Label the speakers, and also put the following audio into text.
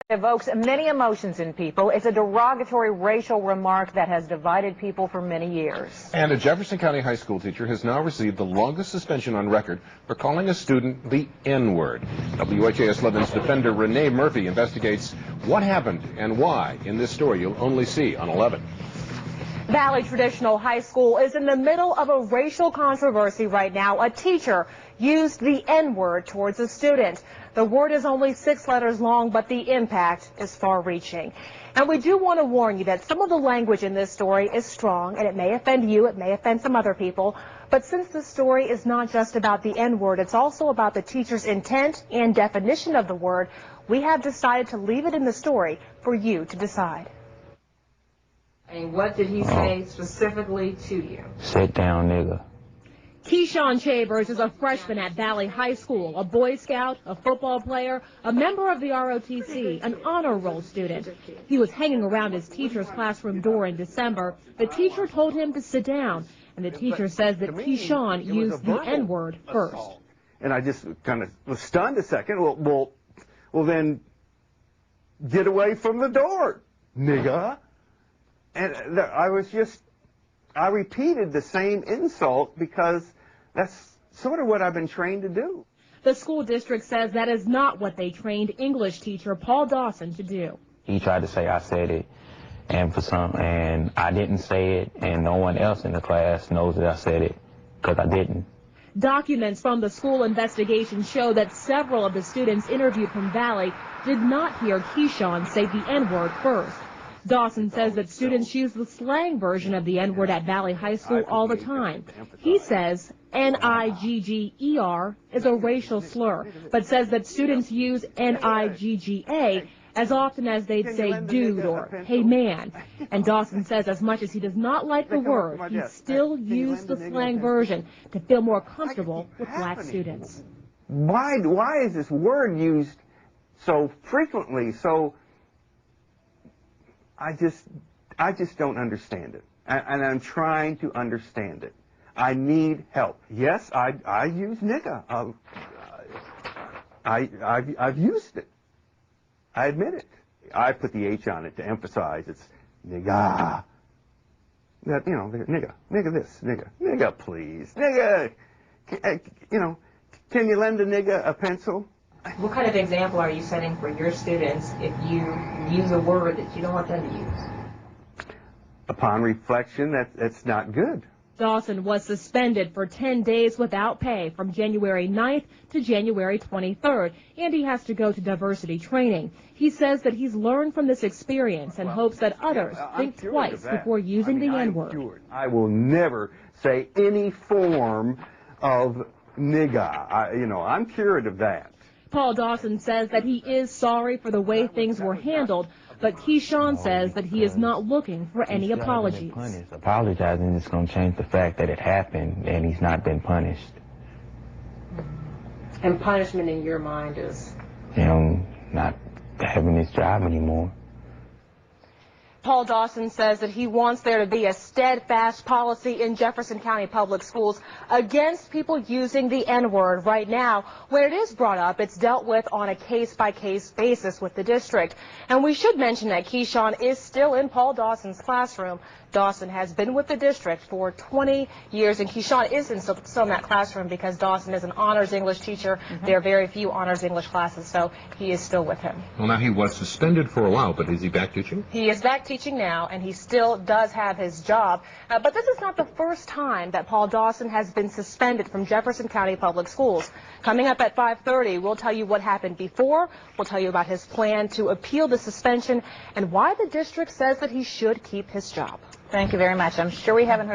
Speaker 1: Evokes many emotions in people. It's a derogatory racial remark that has divided people for many years.
Speaker 2: And a Jefferson County high school teacher has now received the longest suspension on record for calling a student the N-word. WHAS 11's defender Renee Murphy investigates what happened and why in this story you'll only see on 11.
Speaker 1: Valley Traditional High School is in the middle of a racial controversy right now. A teacher used the N-word towards a student. The word is only 6 letters long, but the impact is far-reaching. And we do want to warn you that some of the language in this story is strong, and it may offend you, it may offend some other people. But since the story is not just about the N-word, it's also about the teacher's intent and definition of the word, we have decided to leave it in the story for you to decide.
Speaker 3: And what did he say specifically to you?
Speaker 4: Sit down, nigga.
Speaker 1: Keyshawn Chambers is a freshman at Valley High School, a Boy Scout, a football player, a member of the ROTC, an honor roll student. He was hanging around his teacher's classroom door in December. The teacher told him to sit down, and the teacher says that Keyshawn used the N-word first.
Speaker 5: And I just kind of was stunned a second. Well, then get away from the door, nigga. And I repeated the same insult because that's sort of what I've been trained to do.
Speaker 1: The school district says that is not what they trained English teacher Paul Dawson to do.
Speaker 4: He tried to say I said it, and I didn't say it, and no one else in the class knows that I said it because I didn't.
Speaker 1: Documents from the school investigation show that several of the students interviewed from Valley did not hear Keyshawn say the N-word first. Dawson says that students use the slang version of the N-word at Valley High School all the time. He says N-I-G-G-E-R is a racial slur, but says that students use N-I-G-G-A as often as they'd say dude or hey man. And Dawson says as much as he does not like the word, he still used the slang version to feel more comfortable with black students.
Speaker 5: Why is this word used so frequently? I just don't understand it, and I'm trying to understand it. I need help. Yes, I use nigga. I've used it. I admit it. I put the H on it to emphasize it's nigga. That, nigga this, nigga please, nigga. Can you lend a nigga a pencil?
Speaker 3: What kind of example are you setting for your students if you use a word that you don't want them to use?
Speaker 5: Upon reflection, that's not good.
Speaker 1: Dawson was suspended for 10 days without pay from January 9th to January 23rd, and he has to go to diversity training. He says that he's learned from this experience and hopes that others think twice before using the N-word.
Speaker 5: I will never say any form of nigga. I'm cured of that.
Speaker 1: Paul Dawson says that he is sorry for the way things were handled, but Keyshawn says that he is not looking for any apologies.
Speaker 4: Apologizing is going to change the fact that it happened and he's not been punished.
Speaker 3: And punishment in your mind is?
Speaker 4: Not having his job anymore.
Speaker 1: Paul Dawson says that he wants there to be a steadfast policy in Jefferson County Public Schools against people using the N-word. Right now, when it is brought up, it's dealt with on a case-by-case basis with the district. And we should mention that Keyshawn is still in Paul Dawson's classroom. Dawson has been with the district for 20 years, and Keyshawn is still in that classroom because Dawson is an honors English teacher. There are very few honors English classes, so he is still with him.
Speaker 2: Well, now he was suspended for a while, but is he back teaching?
Speaker 1: He is back teaching now, and he still does have his job. But this is not the first time that Paul Dawson has been suspended from Jefferson County Public Schools. Coming up at 5:30, we'll tell you what happened before. We'll tell you about his plan to appeal the suspension and why the district says that he should keep his job.
Speaker 6: Thank you very much. I'm sure we haven't heard